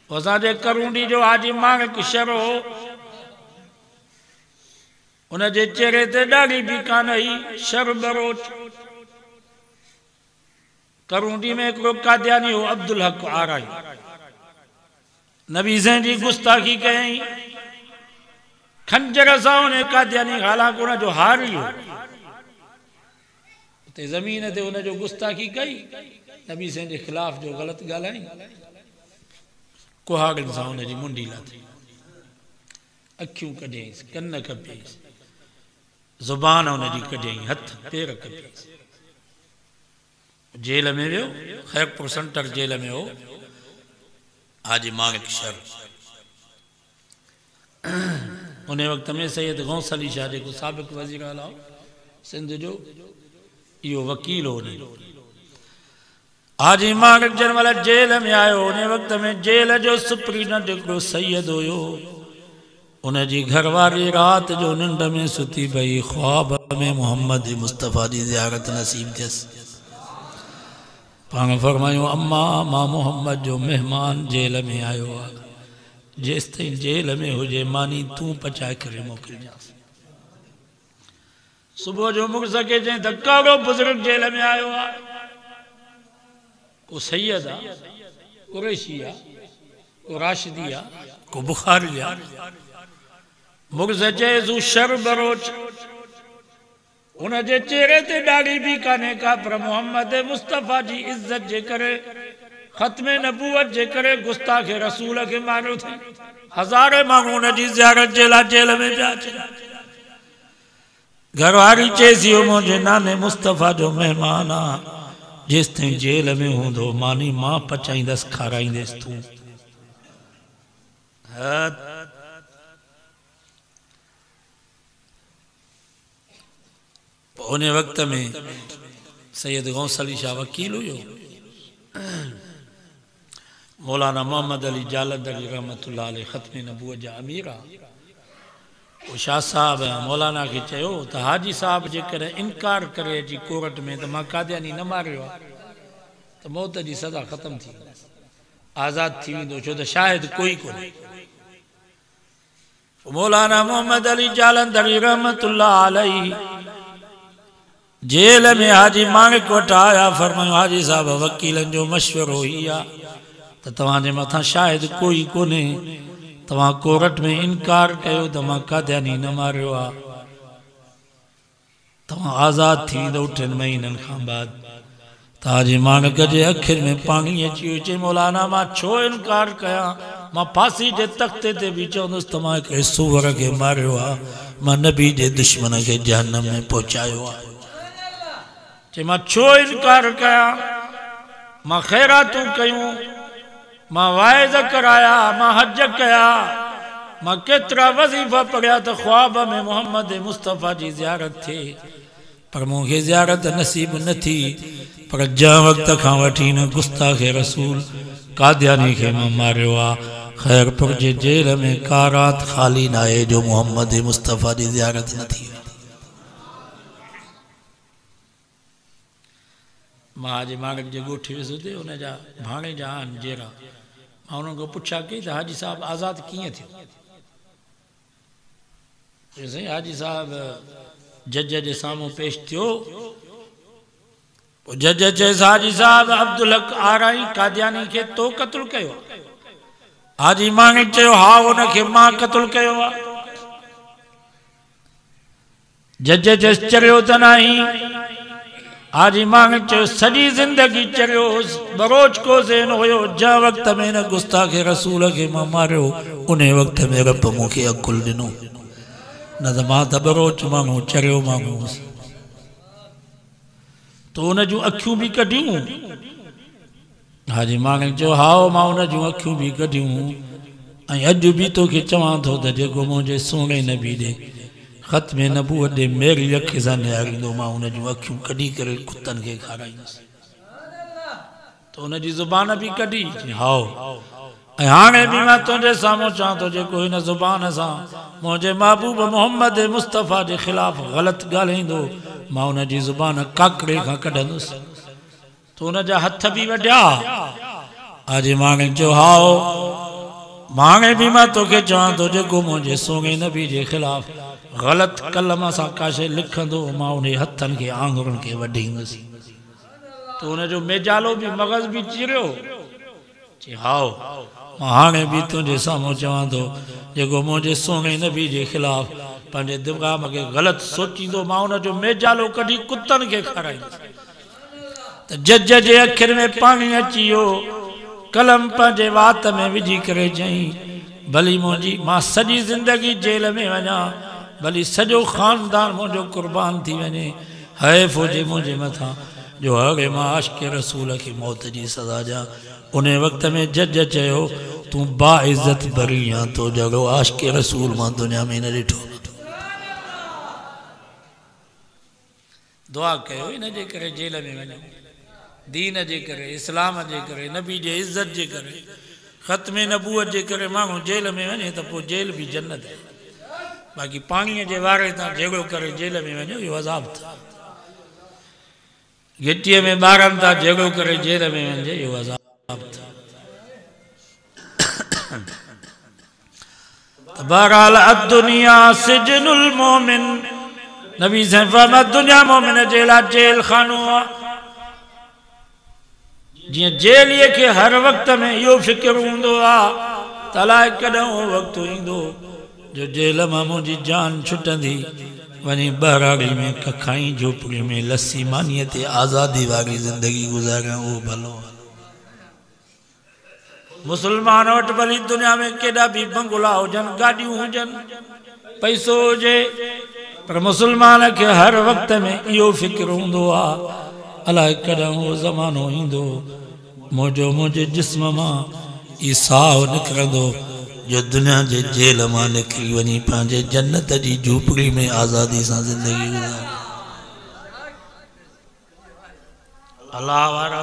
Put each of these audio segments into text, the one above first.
असांजे करूंडी जो हाजी माणिक शर हो, उनजे चेहरे ते ॾाढी भी कान हुई, शर बरोच। करूंडी में हिकिड़ो कादियानी हो अब्दुल हक आराई, नबी साईं जी गुस्ताखी कयईं, खंजर सां उन कादियानी, हालांकि उनजो हारी हो, ते ज़मीन ते उनजो गुस्ताखी कई, नबी साईं जे खिलाफ जो ग़लत ॻाल्हाई, कुहाड़नि सां उनजी मुंडी लाथी, अखियूं कढियईंसि, कन कपियईंसि, ज़ुबान उनजी कढियईं, हथ पेर कपियईंसि, जेल में वियो। खैरपुर सेंटर जेल में हो हाजी माणिक शर। उन वक़्त में सैयद गौस अली शाह जेको साबिक़ वज़ीर आला हो सिंध जो, इहो वकील हो। हाजी माणिक जन वाला जेल में आयो, उन वक़्त में जेल जो सुप्रीडेंट हिकिड़ो सैयद हुयो, उनजी घरवारी रात जो निंड में सुती पई, ख्वाब में मोहम्मद मुस्तफ़ा जी ज़ियारत नसीब थियसि। पाण फरमायूं, अम्मा मां मोहम्मद जो मेहमान जेल में आयो आहे, जेसि ताईं जेल में हुजे मानी तूं पचाए करे मोकिलिजांसि। सुबुह जो मुड़ुस खे चई त कहिड़ो बुज़ुर्ग जेल में आयो आहे, को सैयद आहे, कुरैशी आहे, को राशिदी आहे, को बुखारी आहे। मुड़ुस चए तूं शर बरोच, उनजे चेहरे ते ॾाढ़ी भी कान्हे का, पर मोहम्मद मुस्तफ़ा जी इज्जत जे करे, ख़त्मे नबूवत जे करे, गुस्ताखे रसूल खे मारियो थी। हज़ारे माण्हू उनजी ज़ियारत जे लाइ जेल में पिया अचनि। घरवारी चएसि, मुंहिंजे नाने मुस्तफ़ा जो महिमान आहे, जेसि ताईं जेल में हूंदो मानी मां पचाईंदसि, खाराईंदसि तूं। उन वक़्त में सैयद गौस अली शाह वकील हुयो, मौलाना मोहम्मद अली जालंधरी रहमतुल्लाह अलैह ख़त्मे नबूवत जा अमीर आहे। वो शाह साहब मौलाना के चयो त हाजी साहब जेकर इनकार करे अची कोर्ट में त मां कादियानी न मारियो आहे त मौत जी सज़ा ख़त्म थी, आज़ाद थी वेंदो, छो त शाहिद कोई कोन्हे। मौलाना मोहम्मद अली जालंधरी रहमतुल्लाह अलैह जेल में हाजी माणिक वटि आया, फरमायो हाजी साहब वकीलन जो मशवरो ही आहे त तव्हांजे मथां शाहिद कोई कोन्हे, तव्हां कोर्ट में इनकार कयो त मां कादियानी न मारियो आहे, तव्हां आज़ाद थी वेंदो 3 महीननि खां बाद। त हाजी माणिक जे अखियुनि में पाणी अची वियो, चई मौलाना मां छो इनकार कयां, मां फांसी जे तख़्ते ते बि चवंदुसि त मां हिकिड़े सूअर खे मारियो आहे, मां नबी जे दुश्मन खे जहन्नम में पहुचायो आहे। चई मां छो इनकार कयां, मां ख़ैरातूं कयूं, मां वाइज़ कराया, मां हज कया, मां केतिरा वज़ीफ़ा पढ़िया त ख्वाब में मोहम्मद मुस्तफ़ा जी ज़ियारत थिए, पर मूंखे ज़ियारत नसीब न थी। पर जंहिं वक़्त खां वठी न गुस्ताखे रसूल कादियानी खे मां मारियो आहे, खैरपुर जे जेल में का रात ख़ाली न आहे जो मोहम्मद मुस्तफ़ा जी ज़ियारत न थी। मां हाजी माणिक जे ॻोठे वियुसि हुते, हुनजा भाणे जा आहिनि जेरा, मां उन्हनि खां पुछा कई त हाजी साहब आज़ाद कीअं थियो? साईं हाजी साहब जज जे साम्हूं पेश थियो, पोइ जज चयसि हाजी साहब अब्दुल हक आराई कादियानी खे तो क़त्ल कयो? हाजी माणिक चयो हा, उनखे मां क़त्ल कयो आहे। जज चयसि चरियो त नाही? हाजी माणिक चयो सॼी ज़िंदगी चरियो, बरोच को ज़हन हुयो, जंहिं वक़्त में न गुस्ताखे रसूल खे मां मारियो, उन वक़्त में रब मूंखे अकुल ॾिनो, न त मां त बरोच माण्हू चरियो माण्हू हुउसि। तो उन जूं अखियूं बि कढियूं? हाजी माणिक चयो हा, मां उन जूं अखियूं बि कढियूं, ऐं अॼु बि तोखे चवां थो त जेको मुंहिंजे सोणे नबी ॾे ख़त्मे नबूवत ॾे मेरी अखि सां निहारींदो, मां उन जूं अखियूं कढी करे कुतनि खे खाराईंदुसि। त उनजी ज़ुबान बि कढी, हाओ, ऐं हाणे बि मां तुंहिंजे साम्हूं चवां थो, जेको हिन ज़ुबान सां मुंहिंजे महबूब मोहम्मद मुस्तफ़ा जे ख़िलाफ़ ग़लति ॻाल्हाईंदो, मां उनजी ज़ुबान काकड़े खां कढंदुसि। त उनजा हथ बि वढिया। हाजी माणिक चयो हाओ, मांगे भी मैं तोखे चवां थो जेको मुंहिंजे सोने नबी जे खिलाफ ग़लत कलम सां काशे लिखंदो मां उन हथनि खे आंगुरनि खे वढींदुसि। तो उनजो मेजालो भी मगज़ भी चिरियो चई हाओ मां हाणे बि तुंहिंजे साम्हूं चवां थो जेको मुंहिंजे सोने नबी जे खिलाफ पंहिंजे दिमाग़ खे ग़लति सोचींदो मां उनजो मेजालो कढी कुतनि खे खाराईंदुसि। त जज जे अखियुनि में पाणी अची वियो कलम पंहिंजे वात में विझी करे चई भली मुंहिंजी मां सॼी ज़िंदगी जेल में वञा भली सॼो ख़ानदान मुंहिंजो क़ुर्बान थी वञे हैफ़ हुजे मुंहिंजे मथां जो हाणे मां आशिक़ रसूल खे मौत जी सज़ा ॾियां। उन वक़्त में जज चयो तूं बाइज़त बरी आहीं तो जहिड़ो आशिक़ रसूल मां दुनिया में न ॾिठो। दुआ कयो इन जे करे जेल में वञो दीन जे करे इस्लाम जे करे नबी जे इज़त जे करे ख़त्मे नबूअत जे करे माण्हू जेल में वञे त पोइ जेल भी जन्नत आहे। बाक़ी पाणीअ जे वारे तां झगड़ो करे जेल में वञो इहो अज़ाब था। गिटीअ में ॿारनि तां झगड़ो करे जेल में वञे इहो अज़ाब था। बहरहाल अद्दुनिया सिजनुल मोमिन नबी साईं फरमाया दुनिया मोमिन जे लाइ जेल खानो आहे। जियां जेलीअ खे हर वक़्त में इहो फ़िक्र हूंदो आहे त अलाए कॾहिं उहो वक़्तु ईंदो जो जेल मां मुंहिंजी जान छुटंदी वञी बहराड़ी में कखाई झोपड़ी में लस्सी मानीअ ते आज़ादी वारी ज़िंदगी गुज़ारियां उहो भलो। मुसलमान वटि भली दुनिया में केॾा बि बंगला हुजनि गाॾियूं हुजनि पैसो हुजे पर मुसलमान खे हर वक़्त में इहो फ़िक्र हूंदो आहे अलाए कॾहिं उहो ज़मानो ईंदो मुंहिंजे जिस्म मां ई साहु निकिरंदो जो दुनिया जे जेल मां निकिरी वञी पंहिंजे जन्नत जी झूपड़ी में आज़ादी सां ज़िंदगी गुज़ारे। अलाह वारा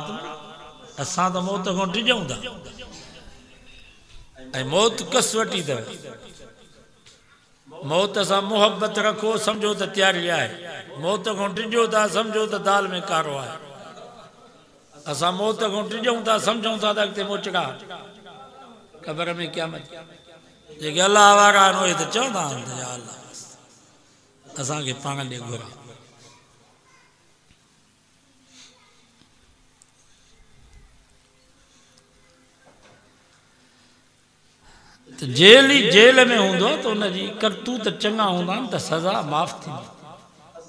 असां त मौत खां टिजूं था ऐं मौत कसवटी अथव। मौत सां मुहबत रखो समझो त तयारी आहे मौत खां टिजो था समझो त दाल में कारो आहे। असां मौत खां टिजूं था समझूं था त अॻिते मोचड़ा ख़बर में क़यामत जेके अलाह वारा आहिनि उहे त चवंदा आहिनि त या अलाह असांखे पाण ॾे घुरा। त जेल में हूंदो त उनजी करतूत चङा हूंदा आहिनि त सज़ा माफ़ थींदी।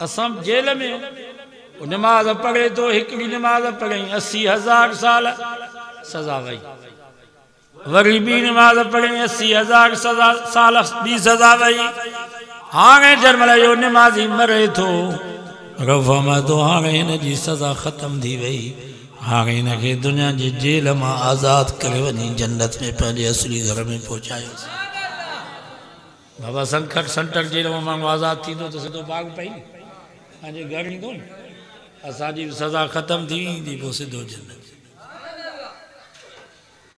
असां जेल में नमाज़ पढ़े तो हिकिड़ी नमाज़ पढ़ई 80,000 साल सज़ा वई वरी ॿी नमाज़ पढ़ई 80,000 साल ॿी सज़ा वई। हाणे जंहिंमहिल इहो नमाज़ी मरे थो रफ़ा में तो हाणे हिन जी सज़ा ख़तम थी वई हाणे हिनखे दुनिया जे जेल मां आज़ाद करे वञी जन्नत में पंहिंजे असली घर में पहुचायोसीं। बाबा संकट सेंटर जेल मां माण्हू आज़ाद थींदो त सिधो बाग पई पंहिंजे घर ईंदो न असांजी सज़ा ख़तम थी ईंदी पोइ सिधो जन्नत।